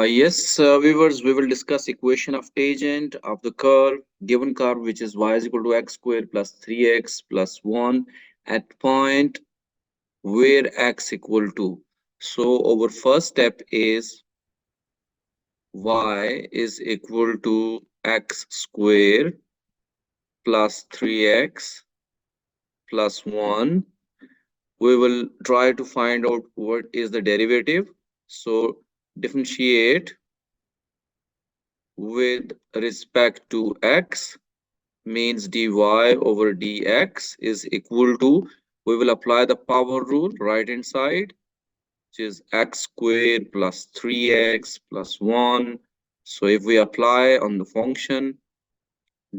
Yes, viewers, we will discuss equation of tangent of the given curve, which is y is equal to x squared plus 3x plus 1 at point where x equal to. So our first step is y is equal to x squared plus 3x plus 1. We will try to find out what is the derivative. So differentiate with respect to x means dy over dx is equal to, we will apply the power rule right hand side, which is x squared plus 3x plus 1. So if we apply on the function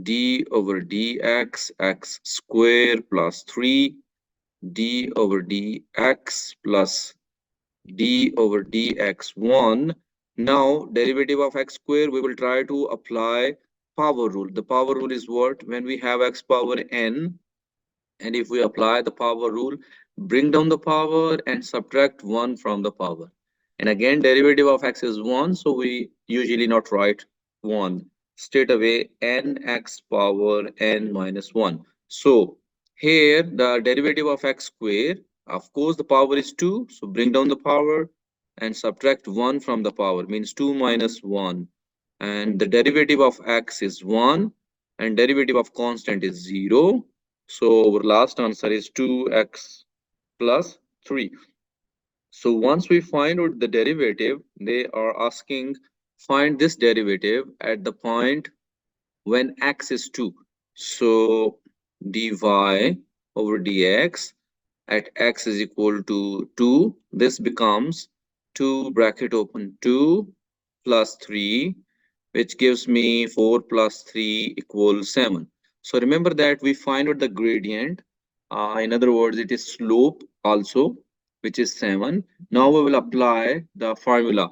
d over dx, x squared plus 3, d over dx plus d over dx1. Now derivative of x square, we will try to apply power rule. The power rule is what? When we have x power n, and if we apply the power rule, bring down the power and subtract 1 from the power. And again, derivative of x is 1, so we usually not write 1. Straight away, nx power n minus 1. So here the derivative of x square, of course the power is 2, so bring down the power and subtract 1 from the power, means 2 minus 1. And the derivative of x is 1 and derivative of constant is 0. So our last answer is 2x plus 3. So once we find out the derivative, they are asking find this derivative at the point when x is 2. So dy over dx at x is equal to 2. This becomes 2 bracket open 2 plus 3, which gives me 4 plus 3 equals 7. So remember that we find out the gradient. In other words, it is slope also, which is 7. Now we will apply the formula,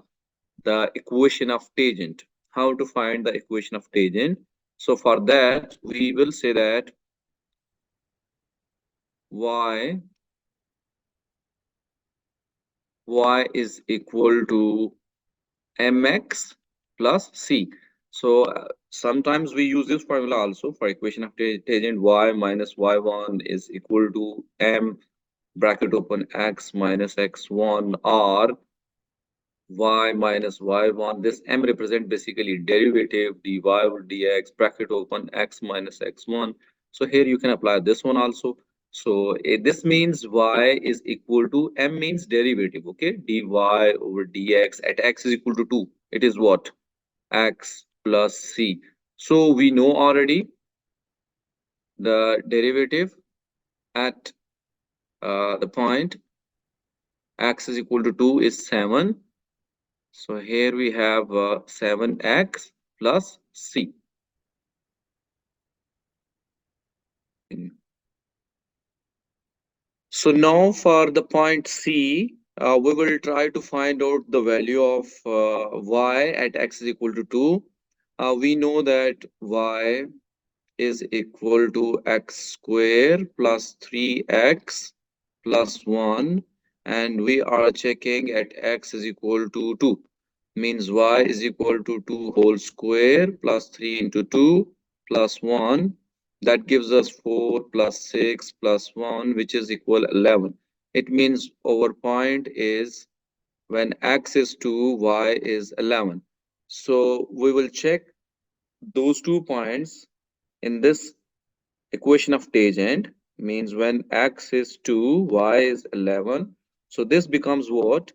the equation of tangent. How to find the equation of tangent? So for that, we will say that y is equal to mx plus c. So sometimes we use this formula also for equation of tangent. Y minus y1 is equal to m bracket open x minus x1, or y minus y1. This m represent basically derivative dy over dx bracket open x minus x1. So here you can apply this one also. So this means y is equal to m means derivative, okay? Dy over dx at x is equal to 2. It is what? X plus c. So we know already the derivative at the point x is equal to 2 is 7. So here we have 7x plus c. So now for the point C, we will try to find out the value of y at x is equal to 2. We know that y is equal to x square plus 3x plus 1, and we are checking at x is equal to 2, means y is equal to 2 whole square plus 3 into 2 plus 1. That gives us 4 plus 6 plus 1, which is equal 11. It means our point is when x is 2, y is 11. So we will check those 2 points in this equation of tangent, means when x is 2, y is 11. So this becomes what?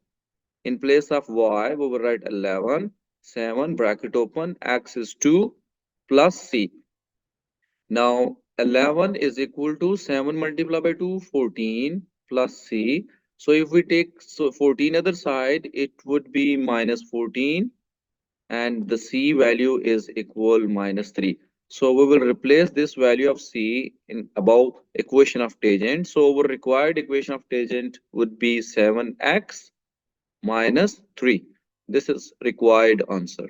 In place of y, we will write 11, 7 bracket open, x is 2 plus c. Now 11 is equal to 7 multiplied by 2, 14 plus c. So if we take 14 other side, it would be minus 14, and the c value is equal minus 3. So we will replace this value of c in above equation of tangent. So our required equation of tangent would be 7x minus 3. This is required answer.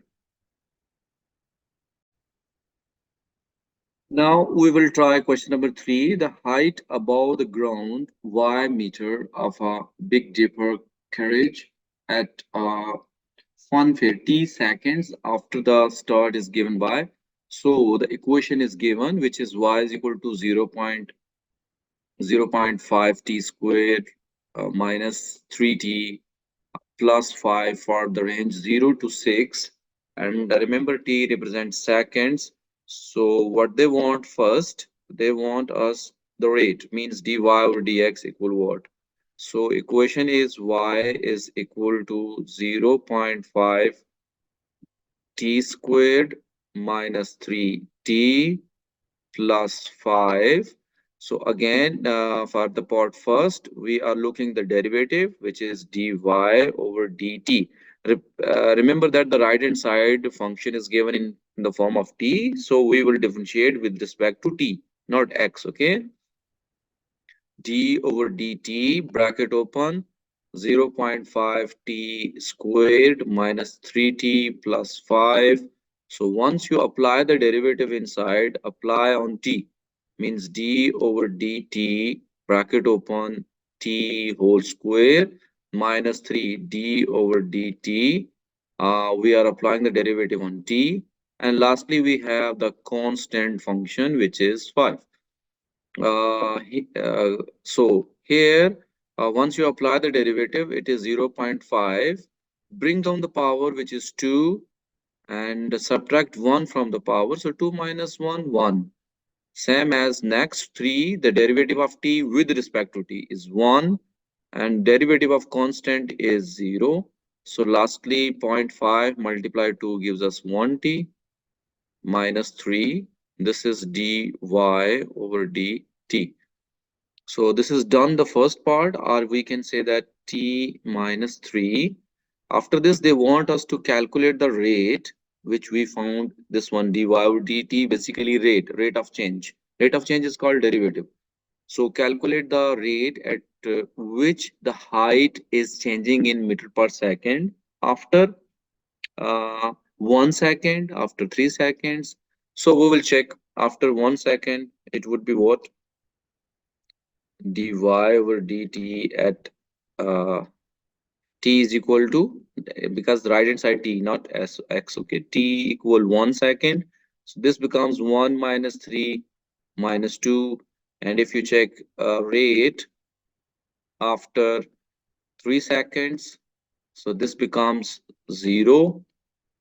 Now we will try question number 3. The height above the ground y meter of a Big Dipper carriage at 150 seconds after the start is given by. So the equation is given, which is y is equal to 0.5 t squared minus 3t plus 5 for the range 0 to 6. And remember, t represents seconds. So what they want first, they want us the rate, means dy over dx equal what? So equation is y is equal to 0.5 t squared minus 3t plus 5. So again, for the part first, we are looking the derivative, which is dy over dt. Remember that the right hand side function is given in the form of t, so we will differentiate with respect to t, not x, okay? D over dt, bracket open, 0.5 t squared minus 3t plus 5. So once you apply the derivative inside, apply on t, means d over dt, bracket open, t whole square minus 3 d over dt. We are applying the derivative on t. And lastly, we have the constant function, which is 5. So here, once you apply the derivative, it is 0.5. Bring down the power, which is 2, and subtract 1 from the power. So 2 minus 1, 1. Same as next 3, the derivative of t with respect to t is 1, and derivative of constant is 0. So lastly, 0.5 multiplied 2 gives us 1t minus 3. This is dy over dt. So this is done the first part, or we can say that t minus 3. After this, they want us to calculate the rate, which we found this one dy over dt, basically rate of change. Rate of change is called derivative. So calculate the rate at which the height is changing in meter per second after 1 second, after 3 seconds. So we will check after 1 second, it would be what? Dy over dt at uh, t is equal to, because the right hand side t, not s x, okay, t equal 1 second. So this becomes 1 minus 3 minus 2. And if you check rate after 3 seconds, so this becomes 0.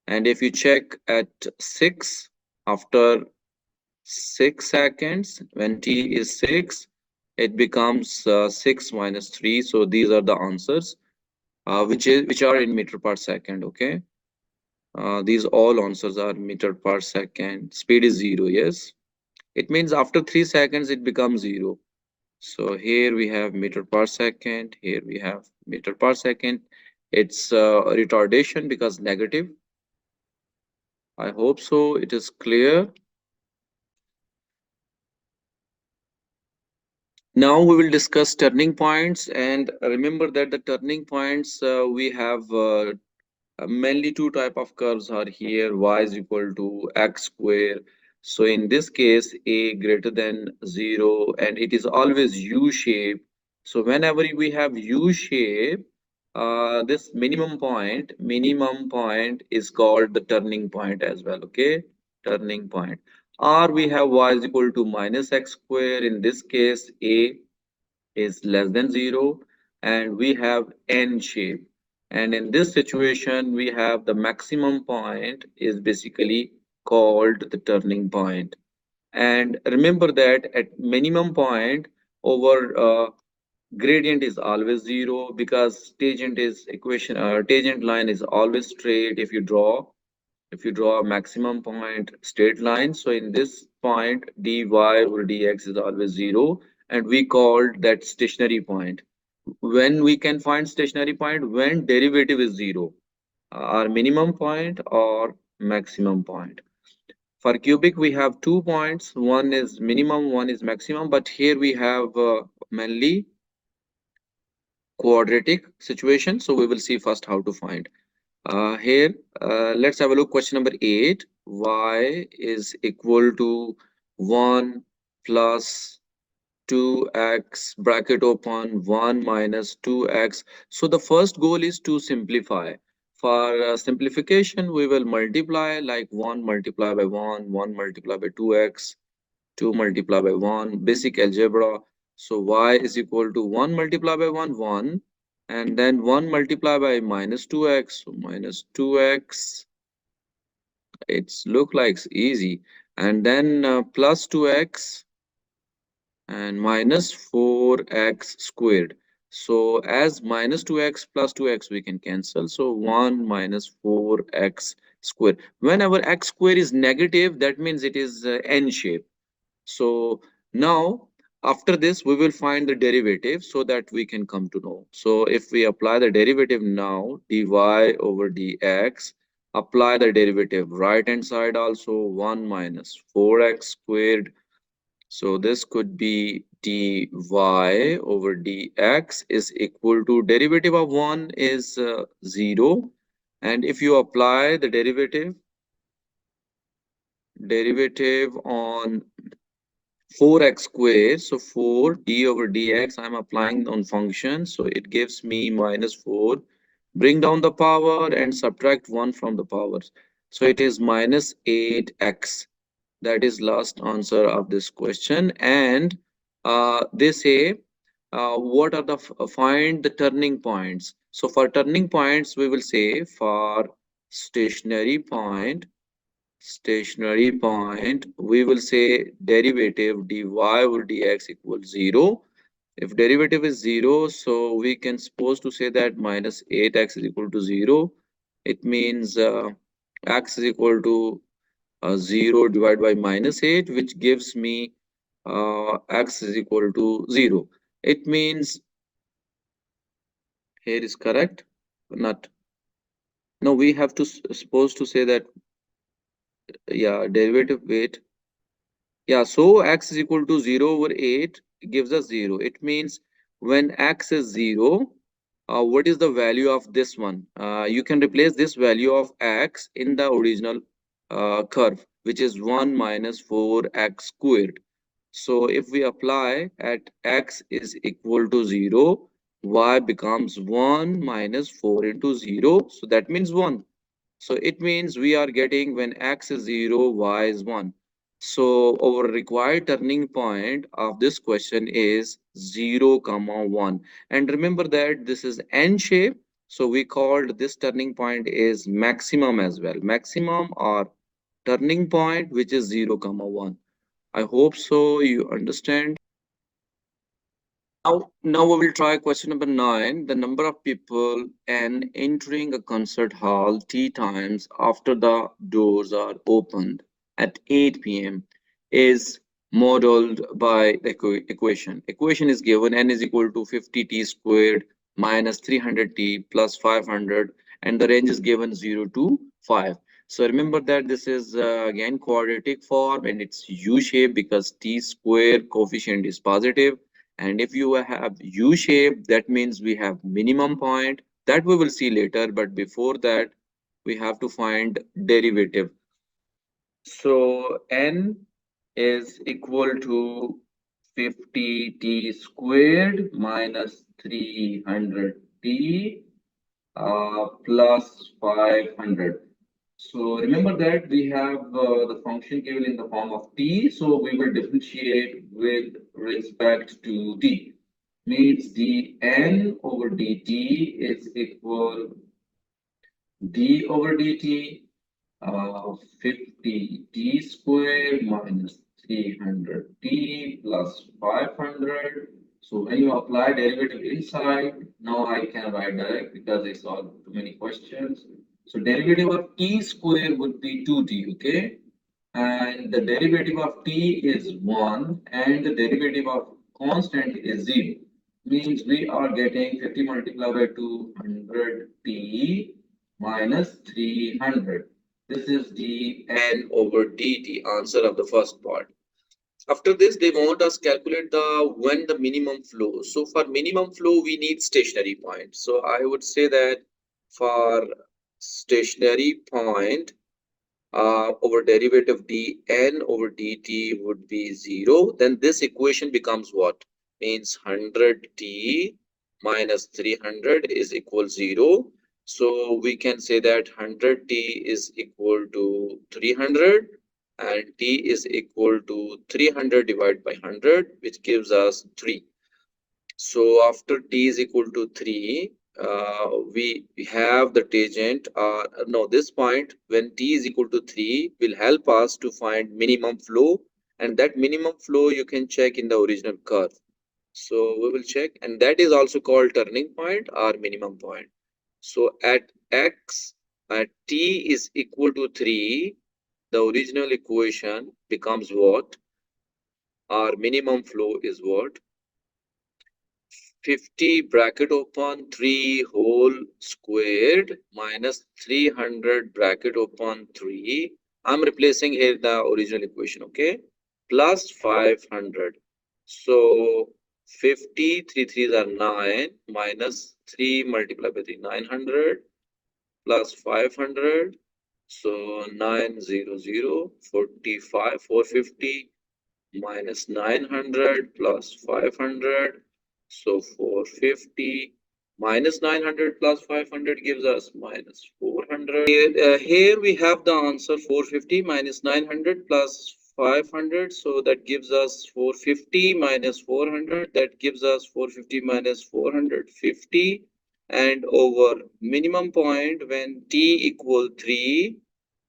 And if you check at 6 after 6 seconds, when t is 6, it becomes 6 minus 3. So these are the answers, which are in meter per second. Okay, these all answers are meter per second. Speed is 0. Yes, it means after 3 seconds it becomes 0. So here we have meter per second. Here we have meter per second. It's retardation because negative. I hope so. It is clear. Now we will discuss turning points, and remember that the turning points we have mainly two type of curves are here. Y is equal to x square. So in this case, a greater than 0, and it is always U shape. So whenever we have U shape, this minimum point is called the turning point as well. Okay, turning point. Or we have y is equal to minus x square. In this case, a is less than 0, and we have n shape. And in this situation, we have the maximum point is basically called the turning point. And remember that at minimum point over gradient is always 0, because tangent line is always straight. If you draw a maximum point straight line, so in this point dy over dx is always 0, and we called that stationary point. When we can find stationary point? When derivative is 0, our minimum point or maximum point. For cubic, we have 2 points. One is minimum, one is maximum, but here we have mainly quadratic situation. So we will see first how to find. Here, let's have a look. Question number 8. Y is equal to 1 plus 2x, bracket open, 1 minus 2x. So the first goal is to simplify. For simplification, we will multiply like 1 multiplied by 1, 1 multiplied by 2x, 2 multiplied by 1, basic algebra. So y is equal to 1 multiplied by 1, 1, and then 1 multiplied by minus 2x, so minus 2x. It's look like easy. And then plus 2x and minus 4x squared. So as minus 2x plus 2x we can cancel. So 1 minus 4x squared. Whenever x square is negative, that means it is n shape. So now after this we will find the derivative so that we can come to know. So if we apply the derivative now, dy over dx, apply the derivative right hand side also, 1 minus 4x squared. So this could be dy over dx is equal to derivative of 1 is 0. And if you apply the derivative on 4x squared, so 4 d over dx, I'm applying on function, so it gives me minus 4. Bring down the power and subtract 1 from the powers. So it is minus 8x. That is last answer of this question. And they say, what are the find the turning points. So for turning points, we will say for stationary point, we will say derivative dy over dx equals 0. If derivative is 0, so we can suppose to say that minus 8x is equal to 0. It means x is equal to 0 divided by minus 8, which gives me x is equal to 0. It means here is correct? Not. No, we have to suppose to say that, yeah, derivative, wait. Yeah, so x is equal to 0 over 8 gives us 0. It means when x is 0, what is the value of this one? You can replace this value of x in the original curve, which is 1 minus 4x squared. So if we apply at x is equal to 0, y becomes 1 minus 4 into 0. So that means 1. So it means we are getting when x is 0, y is 1. So our required turning point of this question is 0, comma 1. And remember that this is N shape. So we called this turning point is maximum as well. Maximum or turning point which is 0, comma 1. I hope so you understand. Now we will try question number 9. The number of people n entering a concert hall t times after the doors are opened at 8 p.m. is modeled by the equation. Equation is given n is equal to 50t squared minus 300t plus 500, and the range is given 0 to 5. So remember that this is again quadratic form and it's u shape because t square coefficient is positive. And if you have U shape, that means we have minimum point that we will see later. But before that, we have to find derivative. So n is equal to 50t squared minus 300t plus 500. So remember that we have the function given in the form of t, so we will differentiate with respect to t. Means dn over dt is equal d over dt 50t squared minus 300t plus 500. So when you apply derivative inside, now I can write direct because I saw too many questions. So derivative of t square would be 2t, okay? And the derivative of t is 1 and the derivative of constant is 0. Means we are getting 50 multiplied by 200t minus 300. This is dn over dt, answer of the first part. After this, they want us calculate the when the minimum flow. So for minimum flow, we need stationary point. So I would say that for stationary point, over derivative dn over dt would be 0. Then this equation becomes what? Means 100t minus 300 is equal 0. So we can say that 100t is equal to 300 and t is equal to 300 divided by 100, which gives us 3. So after t is equal to 3, we have the tangent, no, this point when t is equal to 3 will help us to find minimum flow, and that minimum flow you can check in the original curve. So we will check, and that is also called turning point or minimum point. So at x, at t is equal to 3, the original equation becomes what? Our minimum flow is what? 50 bracket open 3 whole squared minus 300 bracket open 3. I'm replacing here the original equation, okay? Plus 500. So 50, 3 3s are 9 minus 3 multiplied by 3, 900 plus 500. So 900, 45, 450 minus 900 plus 500. So 450 minus 900 plus 500 gives us minus 400. Here we have the answer 450 minus 900 plus 500. So that gives us 450 minus 400. That gives us 450 minus 450. And over minimum point when t equal 3,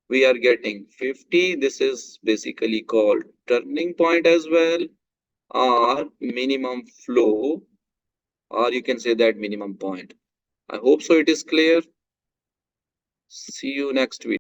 we are getting 50. This is basically called turning point as well, or minimum flow, or you can say that minimum point. I hope so it is clear. See you next week.